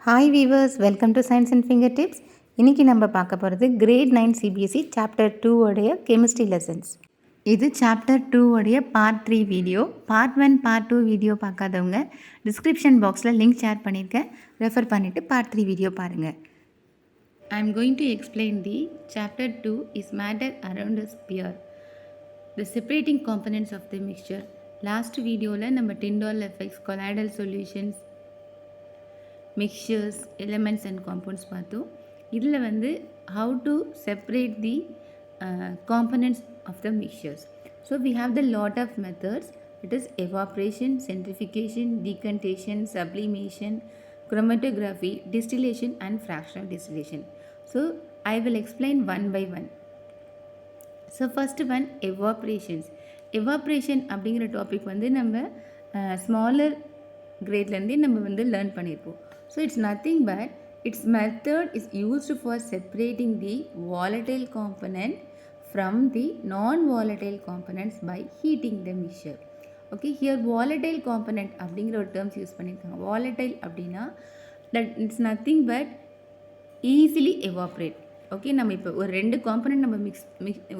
Hi viewers, welcome to science and finger tips. இன்றைக்கி நம்ம பார்க்க போகிறது கிரேட் 9 CBSE சாப்டர் 2 உடைய கெமிஸ்ட்ரி லெசன்ஸ். இது சாப்டர் 2 உடைய part 3 video. Part 1 part 2 video பார்க்காதவங்க டிஸ்கிரிப்ஷன் பாக்ஸில் லிங்க் ஷேர் பண்ணியிருக்கேன். ரெஃபர் பண்ணிவிட்டு பார்ட் 3 வீடியோ பாருங்கள். I am going to explain the chapter 2 is matter around a sphere. The separating components of the mixture. Last வீடியோவில் நம்ம Tyndall effects, colloidal solutions, mixtures, elements and compounds பார்த்தோம். இதில் வந்து how to separate the components of the mixtures. So we have the lot of methods. It is evaporation, centrifugation, decantation, sublimation, chromatography, distillation and fractional distillation. So I will explain one by one. So first one, evaporations. Evaporation அப்படிங்கிற topic வந்து நம்ம smaller கிரேட்லேருந்தே நம்ம வந்து learn பண்ணியிருப்போம். So it's nothing but its method is used for separating the volatile component from the non-volatile components by heating the mixture. Okay, here volatile component அப்படிங்கிற ஒரு terms use பண்ணியிருக்காங்க. Volatile அப்படின்னா that it's nothing but easily evaporate. Okay, நம்ம இப்போ ஒரு 2 component நம்ம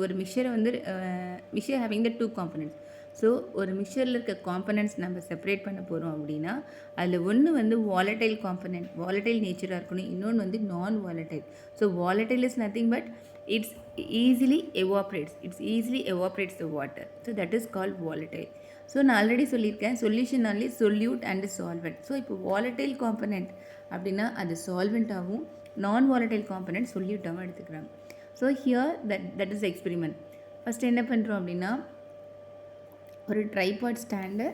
ஒரு மிக்சரை வந்து mixture having the 2 components. So ஒரு மிக்சரில் இருக்க காம்பனண்ட்ஸ் நம்ம செப்பரேட் பண்ண போகிறோம் அப்படின்னா அதில் ஒன்று வந்து வாலடைல் காம்பனண்ட், வாலடைல் நேச்சராக இருக்கணும். இன்னொன்று வந்து non volatile. So volatile is nothing but it's easily evaporates the water. So that is called volatile. So நான் ஆல்ரெடி சொல்லியிருக்கேன், solution only solute and solvent. So இப்போ வாலடைல் காம்பனண்ட் அப்படின்னா அது சால்வெண்ட்டாகவும், நான் வாலடைல் காம்பனண்ட் சொல்யூட்டாகவும் எடுத்துக்கிறாங்க. So here that is experiment. First என்ன பண்ணுறோம் அப்படின்னா ஒரு tripod stand,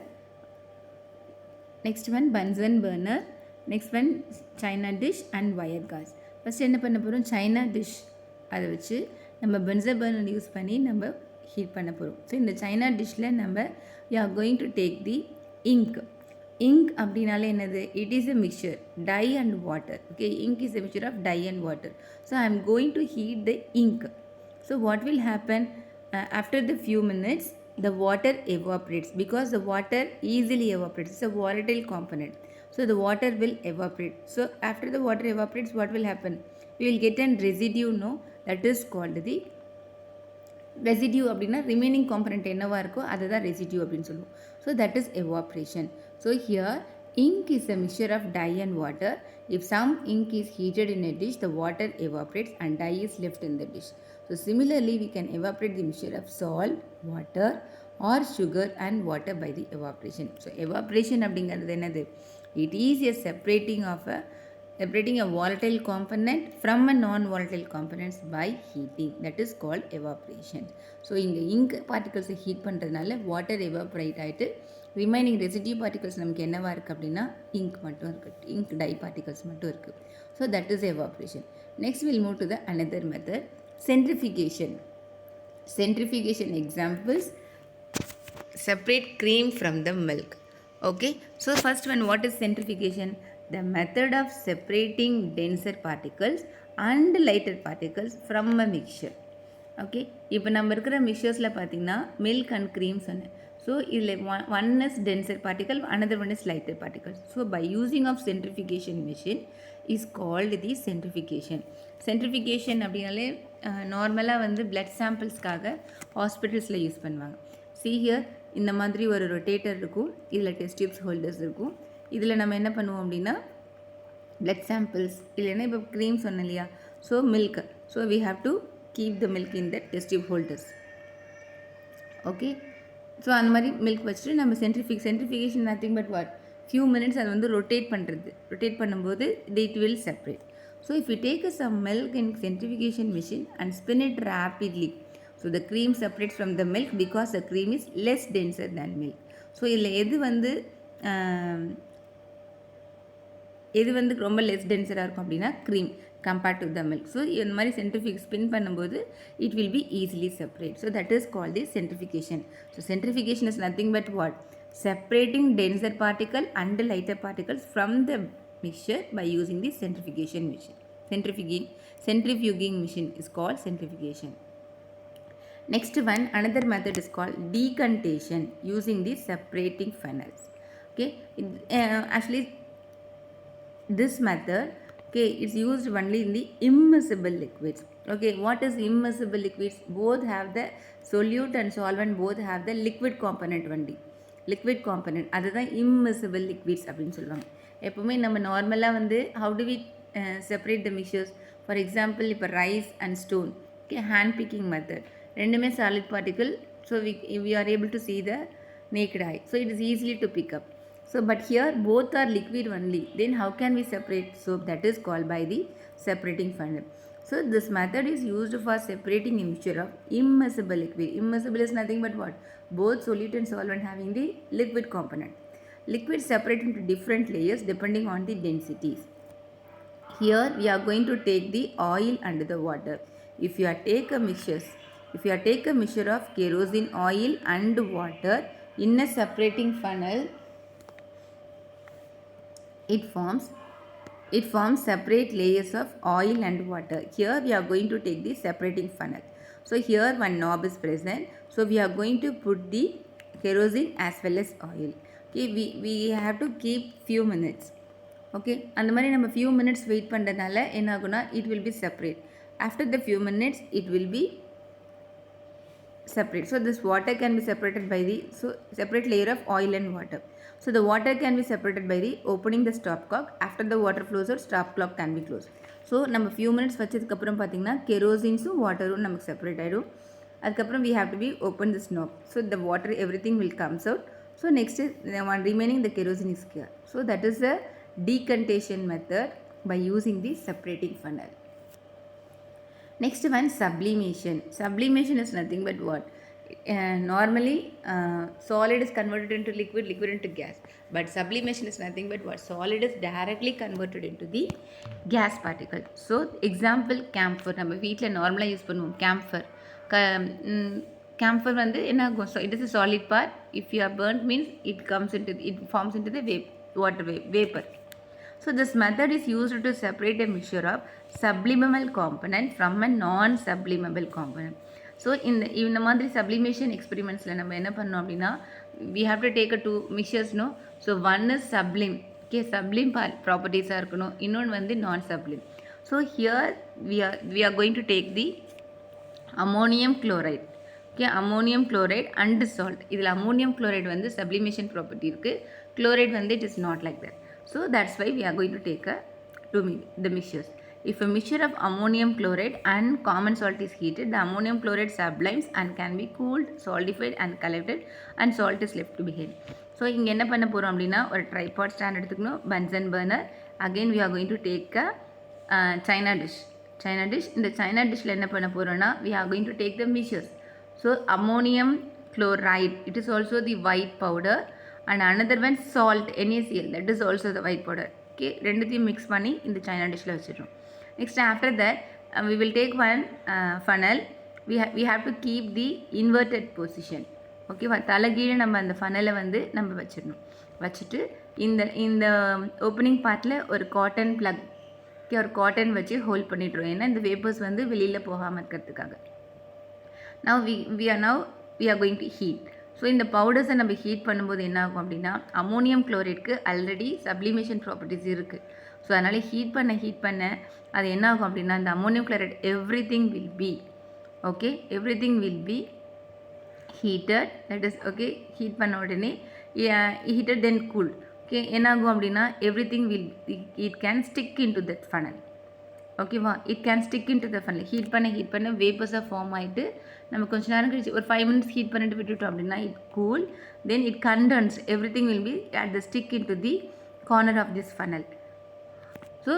next one Bunsen burner, next one china dish and wire gauze. First என்ன பண்ண போகிறோம், சைனா டிஷ் அதை வச்சு நம்ம பன்சன் பர்னர் யூஸ் பண்ணி நம்ம ஹீட் பண்ண போகிறோம். ஸோ இந்த சைனா டிஷ்ஷில் நம்ம you are going to take the ink. Ink அப்படின்னாலே என்னது, it is a mixture dye and water. Okay, ink is a mixture of dye and water. So I am going to heat the ink. So what will happen, after the few minutes the water evaporates because the water easily evaporates. It's a volatile component. So the water will evaporate. So after the water evaporates, what will happen? We will get a residue, no? That is called the residue. அப்படின்னா remaining component என்னவா இருக்கோ அதுதான் residue அப்படின்னு சொல்லுவோம். So that is evaporation. So here ink is a mixture of dye and water. If some ink is heated in a dish, the water evaporates and dye is left in the dish. So similarly, we can evaporate the mixture of salt, water or sugar and water by the evaporation. So evaporation அப்படிங்கிறது என்னது, it is a separating a volatile component from a non-volatile components by heating. That is called evaporation. So இங்கே ink particles heat பண்ணுறதுனால water evaporate ஆகிட்டு remaining residue particles நமக்கு என்னவா இருக்குது அப்படின்னா ink மட்டும் இருக்குது, இங்க் டை பார்ட்டிகல்ஸ் மட்டும் இருக்குது. So that is evaporation. Next will move to the another method, centrifugation. Centrifugation examples, separate cream from the milk. Okay, so first one, what is centrifugation? The method of separating denser particles and lighter particles from a mixture. Okay, இப்போ நம்ம இருக்கிற மிக்சர்ஸில் பார்த்திங்கன்னா milk and cream சொன்னேன். So இதில் one is denser particle, another one is lighter particle. So by using of centrifugation machine is called the centrifugation. Centrifugation அப்படின்னாலே நார்மலாக வந்து பிளட் சாம்பிள்ஸ்க்காக ஹாஸ்பிட்டல்ஸில் யூஸ் பண்ணுவாங்க. See here, இந்த மாதிரி ஒரு ரொட்டேட்டர் இருக்கும், இதில் டெஸ்ட் டியூப்ஸ் ஹோல்டர்ஸ் இருக்கும். இதில் நம்ம என்ன பண்ணுவோம் அப்படின்னா பிளட் சாம்பிள்ஸ் இல்லைன்னா இப்போ க்ரீம் சொன்னேன் இல்லையா, so milk, so we have to keep the milk in the test tube holders. ஓகே, ஸோ அந்த மாதிரி மில்க் வச்சுட்டு நம்ம centrifugation nothing but what, few minutes அதை வந்து ரொட்டேட் பண்ணும்போது it will separate. So if you take some milk in centrifugation machine and spin it rapidly, so the cream separates from the milk because the cream is less denser than milk. So இதில் எது வந்து ரொம்ப less டென்சராக இருக்கும் அப்படின்னா cream compared to the milk. So இந்த மாதிரி centrifuge spin பண்ணும்போது it will be easily separate. So that is called the centrifugation. So centrifugation is nothing but what, separating denser particle and lighter particles from the mixture by using the centrifugation machine. Centrifuging machine is called centrifugation. Next one, another method is called decantation using the separating funnels. Okay, actually this method, okay, it's used only in the immiscible liquids. Okay, what is immiscible liquids? Both have the solute and solvent, both have the liquid component only. Liquid component, அதுதான் immiscible liquids அப்படின்னு சொல்லுவாங்க. எப்பவுமே நம்ம நார்மலாக வந்து how do we separate the mixtures? For example, இப்போ rice and stone, okay, hand picking method, ரெண்டுமே solid particle, so we are able to see the naked eye, so it is easily to pick up. So but here both are liquid only, then how can we separate? So that is called by the separating funnel. So this method is used for separating a mixture of immiscible liquid. Immiscible is nothing but what? Both solute and solvent having the liquid component. Liquids separate into different layers depending on the densities. Here we are going to take the oil and the water. If you take a mixture of kerosene, oil and water in a separating funnel, it forms separate layers of oil and water. Here we are going to take the separating funnel. So here one knob is present. So we are going to put the kerosene as well as oil. Okay, we have to keep few minutes. Okay, and the நம்ம few minutes wait பண்றதால என்ன ஆகும்னா it will be separate. After the few minutes it will be separate. So this water can be separated by the separate layer of oil and water. So the water can be separated by the opening the stopcock. After the water flows out, stopcock can be closed. So நம்ம few minutes வச்சதுக்கு அப்புறம் பார்த்தீங்கன்னா கெரோசின்ஸும் வாட்டரும் நமக்கு separate ஆகிடும். அதுக்கப்புறம் we have to be open this knob. So the water everything will comes out. So next is the one remaining the kerosene is here. So that is a decantation method by using the separating funnel. Next one, sublimation. Sublimation is nothing but what? Normally solid is converted into liquid, liquid into gas. But sublimation is nothing but what? Solid is directly converted into the gas particle. So example, camphor. நம்ம வீட்டில் நார்மலாக use பண்ணுவோம் camphor. Camphor வந்து என்ன ஆகும்? So it is a solid part. If you are burnt means it forms into the water vapor. So this method is used to separate a mixture of sublimable component from a non-sublimable component. So இந்த மாதிரி sublimation experimentsல நம்ம என்ன பண்ணோம் அப்படின்னா we have to take a two mixtures, no? So one is sublime, okay, sublime properties-ஆக இருக்கணும், இன்னொன்று வந்து non-sublime. So here we are going to take the ammonium chloride, okay, ammonium chloride and salt. இதில் ammonium chloride வந்து sublimation property இருக்குது, chloride வந்து it is not like that. So that's why we are going to take the mixtures. If a mixture of ammonium chloride and common salt is heated, the ammonium chloride sublimes and can be cooled, solidified and collected, and salt is left behind. So இங்கே என்ன பண்ண போகிறோம் அப்படின்னா ஒரு tripod stand எடுத்துக்கணும், Bunsen burner. Again we are going to take a China dish. இந்த China dishல என்ன பண்ண போகிறோம்னா we are going to take the mixtures. So ammonium chloride, it is also the white powder, and another one salt, NaCl, that is also the white powder. Okay, ரெண்டுத்தையும் mix பண்ணி இந்த China dishல வச்சிடுறோம். Next after that we will take one funnel. We have to keep the inverted position. Okay, தலைகீழ நம்ம அந்த funnel வந்து நம்ம வச்சிடணும். வச்சிட்டு இந்த ஓப்பனிங் பார்ட்டில் ஒரு காட்டன் plug, okay, ஒரு காட்டன் வச்சு ஹோல்ட் பண்ணிடுறோம், ஏன்னா இந்த வேப்பர்ஸ் வந்து வெளியில் போகாமல் இருக்கிறதுக்காக. Now we are going to heat. So இந்த பவுடர்ஸை நம்ம ஹீட் பண்ணும்போது என்ன ஆகும் அப்படின்னா அமோனியம் குளோரைடுக்கு ஆல்ரெடி சப்ளிமேஷன் ப்ராப்பர்ட்டிஸ் இருக்குது. ஸோ அதனால் ஹீட் பண்ண அது என்ன ஆகும் அப்படின்னா இந்த ammonium chloride everything will be heated, that is okay, heat பண்ண உடனே ஹீட்டட் தென் கூல். ஓகே, என்ன ஆகும் அப்படின்னா everything it can stick into that funnel. ஓகேவா, it can stick into the funnel. Heat பண்ண வேப்பர்ஸாக ஃபார்ம் ஆகிட்டு நம்ம கொஞ்சம் நேரம் கழிச்சு ஒரு 5 minutes ஹீட் பண்ணிட்டு விட்டுட்டோம் அப்படின்னா it cool, then it condense, everything will be at the stick into the corner of this funnel. So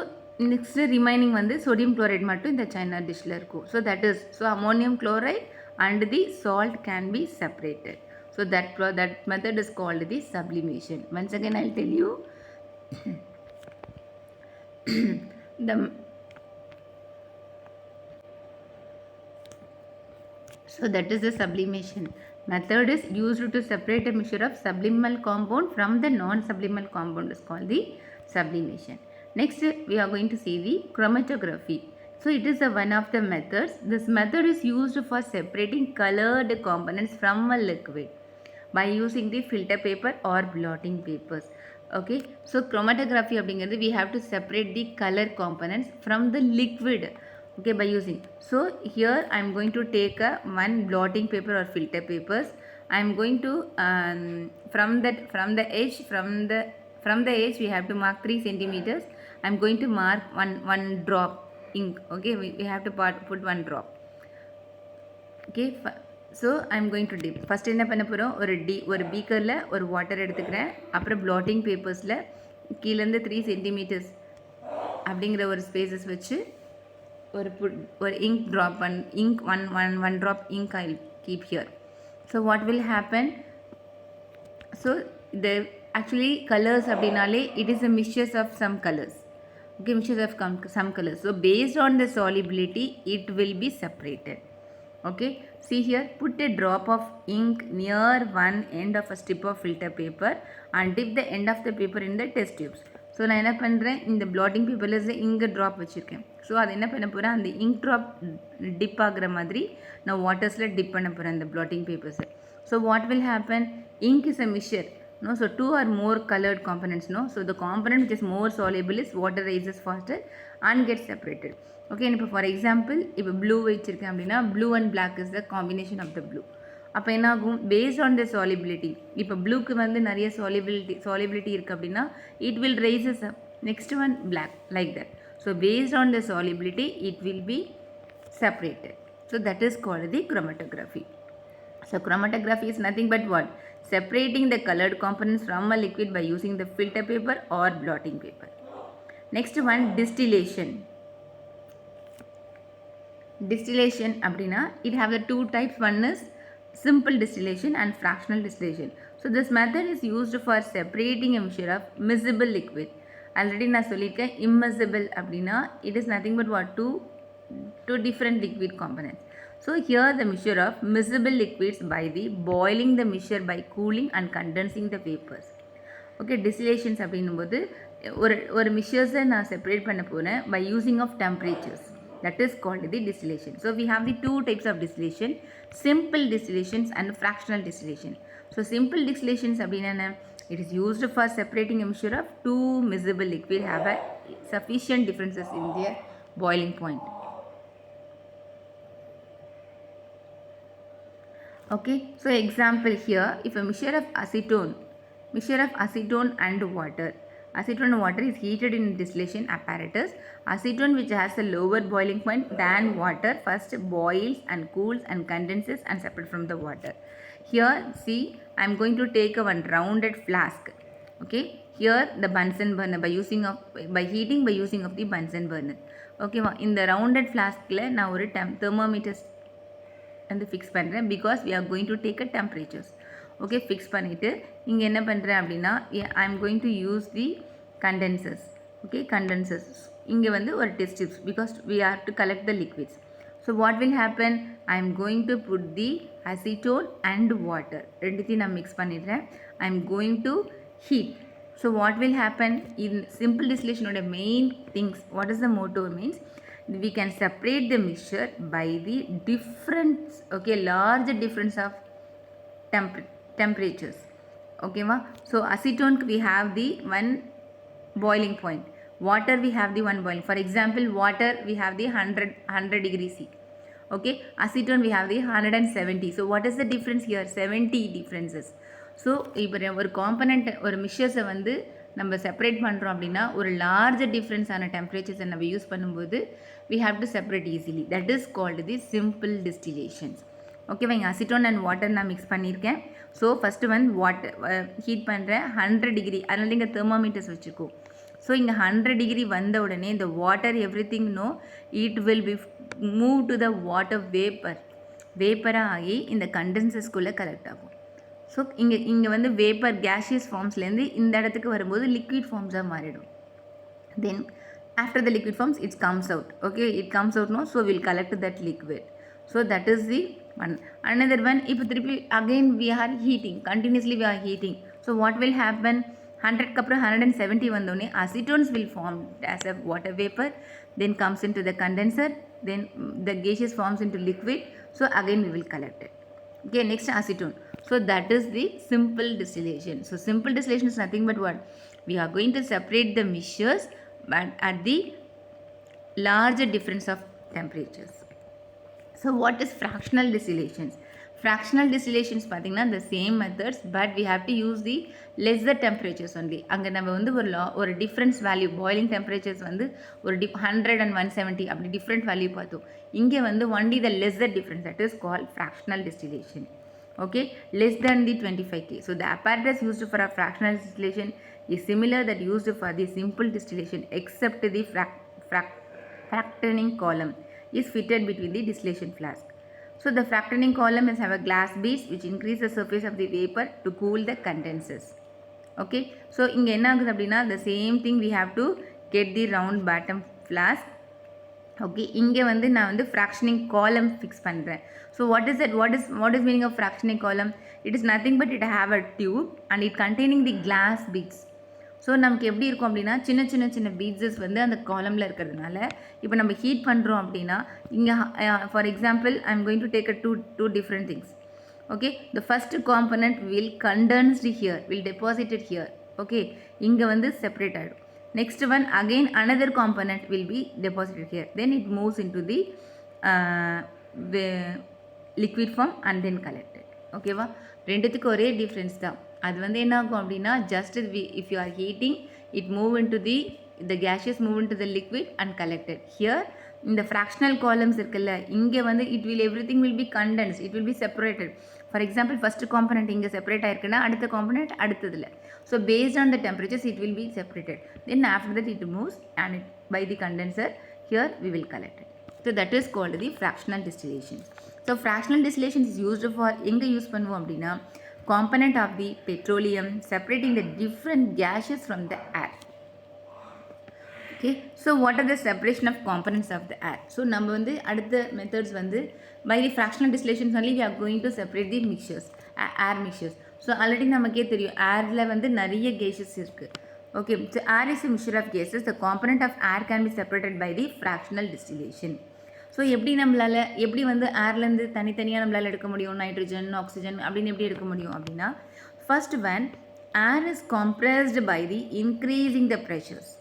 next remaining வந்து சோடியம் குளோரைட் மட்டும் இந்த சைனா டிஷ்ஷில் இருக்கும். So that is, so ammonium chloride and the salt can be separated. So that method is called the sublimation. Once again I'll tell you so that is the sublimation method is used to separate a mixture of subliminal compound from the non-subliminal compound is called the sublimation. Next we are going to see the chromatography. So it is one of the methods. This method is used for separating colored components from a liquid by using the filter paper or blotting papers. Okay, so chromatography அப்படிங்கிறது we have to separate the color components from the liquid, okay, by using. So here I am going to take a one blotting paper or filter papers. I am going to from the edge we have to mark 3 centimeters. I am going to mark one drop ink. Okay, we have to put one drop. Okay, so I'm going to dip. First என்ன பண்ண போகிறோம், ஒரு பீக்கரில் ஒரு water எடுத்துக்கிறேன். அப்புறம் blotting பேப்பர்ஸில் கீழேருந்து 3 centimetres அப்படிங்கிற ஒரு ஸ்பேசஸ் வச்சு ஒரு ink drop one drop ink I keep here. So what will happen, so இந்த ஆக்சுவலி கலர்ஸ் அப்படின்னாலே it is a mixtures of some colours. Okay, mixtures of some colors. So based on the solubility it will be separated. Okay, see here, put a drop of ink near one end of a strip of filter paper and dip the end of the paper in the test tubes. So நான் என்ன பண்ணுறேன், இந்த blotting பேப்பரில் இங்கே drop வச்சுருக்கேன். So அது என்ன பண்ண போகிறேன், அந்த இங்க் ட்ராப் டிப் ஆகிற மாதிரி நான் வாட்டர்ஸில் டிப் பண்ண போகிறேன் அந்த பிளாட்டிங் பேப்பர்ஸை. So what will happen, ink is a mixture, no, so two or more colored components, no, so the component which is more soluble is water rises faster and gets separated. Okay, இப்போ for example இப்போ blue வச்சுருக்கேன் அப்படின்னா blue and black is the combination of the blue. அப்போ என்ன ஆகும், paste on the solubility, இப்போ ப்ளூக்கு வந்து நிறைய சாலிபிலிட்டி இருக்குது அப்படின்னா it will rises up, next one black, like that. So based on the solubility it will be separated. So that is called the chromatography. So chromatography is nothing but what? Separating the colored components from a liquid by using the filter paper or blotting paper. Next one, distillation. Distillation அப்படினா it have the two types. One is simple distillation and fractional distillation. So this method is used for separating a mixture of miscible liquid. Already நான் சொல்லிருக்கேன், immiscible அப்படினா it is nothing but what? Two different liquid components. So here the mixture of miscible liquids by the boiling the mixture by cooling and condensing the vapors. Okay, distillations அப்படின்னும்போது ஒரு மிக்சர்ஸை நான் separate பண்ண போகிறேன் by using of temperatures. That is called the distillation. So we have the two types of distillation, simple distillations and fractional distillation. So simple distillations அப்படின்னா it is used for separating a mixture of two miscible liquid have a sufficient differences in their boiling point. Okay, so example here, if a mixture of acetone and water is heated in distillation apparatus, acetone which has a lower boiling point than water first boils and cools and condenses and separates from the water. Here see, I am going to take one rounded flask. Okay, here the Bunsen burner by heating by using of the Bunsen burner. Okay, in the rounded flask la na oru thermometer and fix பண்ணுறேன், because we are going to take a temperatures. Okay, fix பண்ணிவிட்டு இங்கே என்ன பண்ணுறேன் அப்படின்னா I am going to use the condensers. Okay, condensers இங்கே வந்து ஒரு test tubes, because we have to collect the liquids. So what will happen, I am going to put the acetone and water, ரெண்டுத்தையும் நான் mix பண்ணிடுறேன். I am going to heat. So what will happen in simple distillation ஓட main things, what is the motto means, we can separate the mixture by the difference, okay, large difference of temperatures. Okay ma, so acetone we have the one boiling point, water we have the one boiling. For example, water we have the 100 degrees C. Okay, acetone we have the 170. So what is the difference here? 70 differences. So இப்போ ஒரு component ஒரு மிக்சர்ஸை வந்து நம்ம separate பண்ணுறோம் அப்படின்னா ஒரு large டிஃப்ரென்ஸான டெம்பரேச்சர்ஸை நம்ம use பண்ணும்போது we have to separate easily. That is called the simple distillations. ஓகேவா, இங்கே அசிட்டோன் அண்ட் வாட்டர் நான் மிக்ஸ் பண்ணியிருக்கேன். ஸோ ஃபஸ்ட்டு வந்து வாட்டர் ஹீட் பண்ணுறேன் 100 டிகிரி, அதனால இங்கே தெர்மோமீட்டர்ஸ் வச்சுக்கோ. ஸோ இங்கே 100 டிகிரி வந்த உடனே இந்த water everything no it will be move to the water வேப்பராக ஆகி இந்த கண்டென்சஸ்குள்ளே கலெக்ட் ஆகும். ஸோ இங்கே வந்து வேப்பர் கேஷியஸ் ஃபார்ம்ஸ்லேருந்து இந்த இடத்துக்கு வரும்போது லிக்விட் ஃபார்ம்ஸாக மாறிடும். தென் after the liquid forms it comes out. Okay, it comes out no, so we'll collect that liquid. So that is the one. Another one, if again we are heating continuously, we are heating, so what will happen, 100 ku apra 170 vandone acetones will form as a water vapor, then comes into the condenser, then the gaseous forms into liquid, so again we will collect it. Okay, next acetone. So that is the simple distillation. So simple distillation is nothing but what, We are going to separate the mixtures but at the larger difference of temperatures. So what is fractional distillations? Fractional distillations பார்த்தீங்கன்னா the same methods but we have to use the lesser temperatures only. அங்கே நம்ம வந்து ஒரு difference value boiling temperatures வந்து ஒரு 100 and 170 அப்படி different value பார்த்தோம். இங்கே வந்து only the lesser difference, that is called fractional distillation. Okay, less than the 25K. So the apparatus used for a fractional distillation is similar that used for the simple distillation except the fractioning column is fitted between the distillation flask. So the fractioning column is have a glass beads which increase the surface of the vapor to cool the condensers. Okay, so இங்கே என்ன ஆகுது அப்படின்னா the same thing we have to get the round bottom flask. Okay, இங்கே வந்து நான் வந்து fractioning column fix பண்ணுறேன். So what is meaning of fractioning column? It is nothing but it have a tube and it containing the glass beads. So நமக்கு எப்படி இருக்கும் அப்படின்னா சின்ன பீட்ஸஸ் வந்து அந்த காலமில் இருக்கிறதுனால இப்போ நம்ம ஹீட் பண்ணுறோம் அப்படின்னா இங்கே for example I am going to take a two different things. Okay, the first component will condensed here, will deposited here. Okay, இங்கே வந்து செப்பரேட் ஆகிடும். Next one, again another component will be deposited here. Then it moves into the liquid form and then collected. Okay va? ரெண்டுத்துக்கு ஒரே difference தான். அது வந்து என்ன ஆகும் அப்படின்னா just if you are heating it move into the gaseous move into the liquid and collected. Here இந்த fractional columns இருக்குல்ல இங்கே வந்து everything will be condensed, it will be separated. For example, first component இங்கே separate ஆயிருக்குன்னா அடுத்த component அடுத்ததில். So based on the temperatures it will be separated. Then after that it moves and by the condenser here we will collect it. So that is called the fractional distillation. So fractional distillation is used for எங்கே use பண்ணுவோம் அப்படின்னா component of the petroleum separating the different gases from the air. Okay, so what are the separation of components of the air? So நம்ம வந்து அடுத்த methods வந்து by the fractional distillation only we are going to separate the mixtures, air mixtures. So already நமக்கே தெரியும் airல வந்து நிறைய gases இருக்கு. Okay, so air is a mixture of gases. The component of air can be separated by the fractional distillation. So எப்படி வந்து ஏர்லேருந்து தனித்தனியாக நம்மளால் எடுக்க முடியும், நைட்ரஜன் ஆக்சிஜன் அப்படின்னு எப்படி எடுக்க முடியும் அப்படின்னா first one air is compressed by the increasing the pressures.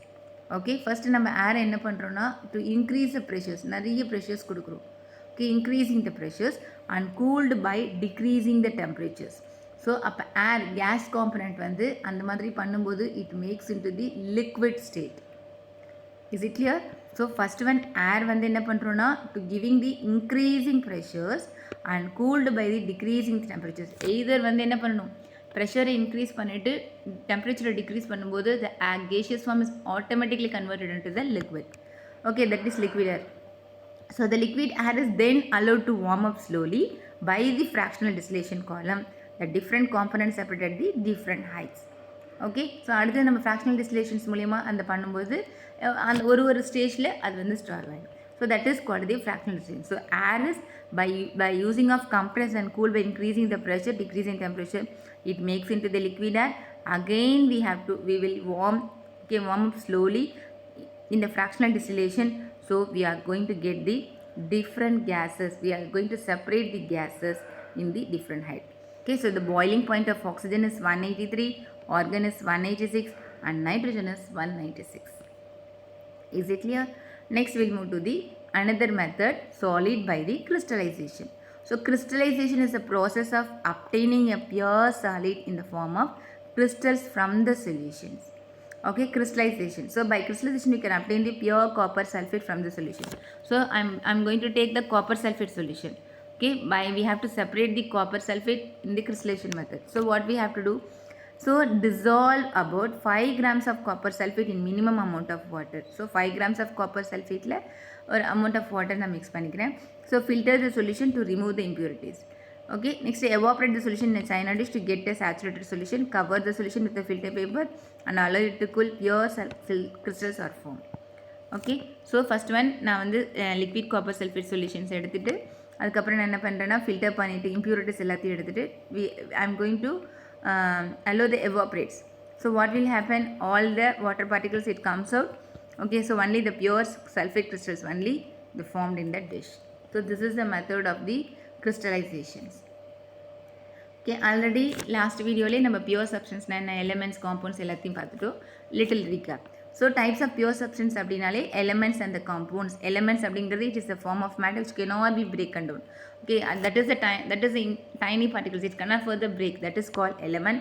Okay, first நம்ம ஏர் என்ன பண்ணுறோன்னா டு இன்க்ரீஸ் த ப்ரெஷர்ஸ், நிறைய ப்ரெஷர்ஸ் கொடுக்குறோம். Okay, increasing the pressures and cooled by decreasing the temperatures. So அப்போ ஏர் கேஸ் காம்பனண்ட் வந்து அந்த மாதிரி பண்ணும்போது it makes into the liquid state. Is it clear? So first one air வந்து என்ன பண்ணுறோன்னா to giving the increasing pressures and cooled by the decreasing temperatures. Either வந்து என்ன பண்ணணும், ப்ரெஷரை இன்க்ரீஸ் பண்ணிவிட்டு டெம்பரேச்சரை டிக்ரீஸ் பண்ணும்போது the gaseous form is automatically converted into the liquid. Okay, that is liquid air. So the liquid air is then allowed to warm up slowly by the fractional distillation column. The different components separated at the different heights. Okay, so அடுத்து நம்ம fractional டிஸ்டிலேஷன்ஸ் மூலயமா அந்த பண்ணும்போது அந்த ஒரு ஸ்டேஜில் அது வந்து ஸ்டார் ஆகிடும். So that is called the fractional distillation. So air is by using of compress and cool by increasing the pressure, decreasing temperature, it makes into the liquid air. Again we will warm up slowly in the fractional distillation. So we are going to get the different gases. We are going to separate the gases in the different height. Okay, so the boiling point of oxygen is 183, argon is 186 and nitrogen is 196. Is it clear? Next we'll move to the another method, solid by the crystallization. So crystallization is a process of obtaining a pure solid in the form of crystals from the solutions. Okay, crystallization. So by crystallization we can obtain the pure copper sulfate from the solution. So I'm going to take the copper sulfate solution. Okay, we have to separate the copper sulfate in the crystallization method. So what we have to do? So dissolve about 5 grams of copper sulfate in minimum amount of water. So 5 grams of copper sulfate la or amount of water na mix panikren. So filter the solution to remove the impurities. Okay, next evaporate the solution in a china dish to get a saturated solution. Cover the solution with a filter paper and allow it to cool. Pure crystals are formed. Okay, so first one நான் வந்து liquid copper sulfate solutions எடுத்துட்டு அதுக்கப்புறம் நான் என்ன பண்ணுறேன்னா filter பண்ணிவிட்டு impurities எல்லாத்தையும் எடுத்துகிட்டு I am going to allow the evaporates. So what will happen? All the water particles it comes out. Okay, so only the pure sulfate crystals only the formed in the dish. So this is the method of the crystallizations. Okay, already last வீடியோலே நம்ம pure சப்ஸ்டன்ஸ்னா என்ன, elements, compounds எல்லாத்தையும் பார்த்துட்டோம். Little recap. So types of pure substance அப்படின்னாலே elements and the compounds. Elements அப்படிங்கிறது it is a form of matter which cannot be broken down. Okay, and that is in tiny particles. It cannot further break. That is called element.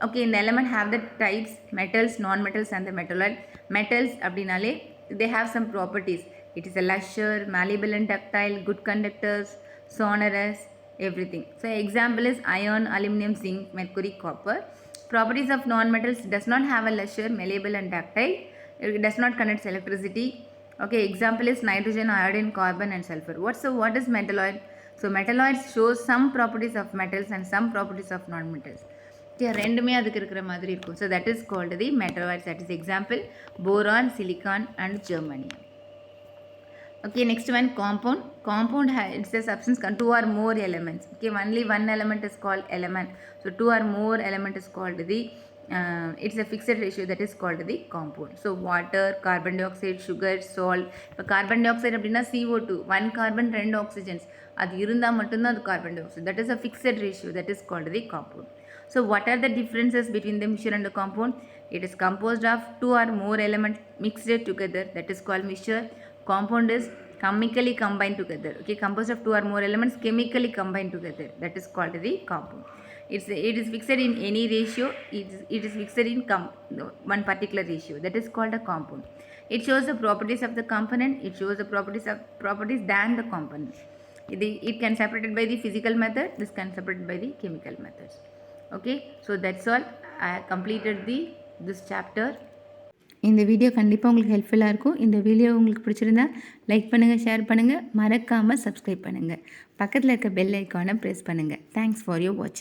Okay, in the element have the types metals, non-metals and the metalloid. Metals அப்படின்னாலே they have some properties. It is a luster, malleable and ductile, good conductors, sonorous, everything. So example is iron, aluminum, zinc, mercury, copper. Properties of non-metals does not have a luster, malleable and ductile. It does not conduct electricity. Okay, example is nitrogen, iodine, carbon and sulfur. What is metalloid? So metalloids shows some properties of metals and some properties of non-metals. Okay, ரெண்டுமே அதுக்கு இருக்கிற மாதிரி இருக்கும். So that is called the metalloids. That is example boron, silicon and germanium. Okay, next one compound. Compound it's a substance con 2 or more elements. Okay, only one element is called element. So 2 or more element is called the it's a fixed ratio, that is called the compound. So water, carbon dioxide, sugar, salt. இப்போ carbon dioxide அப்படின்னா CO2, 1 carbon 2 oxygens, அது இருந்தால் மட்டும்தான் அது carbon dioxide. That is a fixed ratio, that is called the compound. So what are the differences between the mixture and the compound? It is composed of 2 or more elements mixed together, that is called mixture. Compound is chemically combined together. Okay, composed of 2 or more elements chemically combined together, that is called the compound. It is fixed in any ratio. It is fixed in one particular ratio, that is called a compound. It shows the properties of the component. It shows the properties than the component. It can separated by the physical method. This can separated by the chemical methods. Okay, so that's all. I completed this chapter. இந்த video கண்டிப்பாக உங்களுக்கு ஹெல்ப்ஃபுல்லாக இருக்கும். இந்த video உங்களுக்கு பிடிச்சிருந்தா like பண்ணுங்கள், share பண்ணுங்கள், மறக்காமல் சப்ஸ்கிரைப் பண்ணுங்கள். பக்கத்தில் இருக்க பெல் ஐக்கானை ப்ரெஸ் பண்ணுங்கள். தேங்க்ஸ் ஃபார் யோர் வாட்சிங்.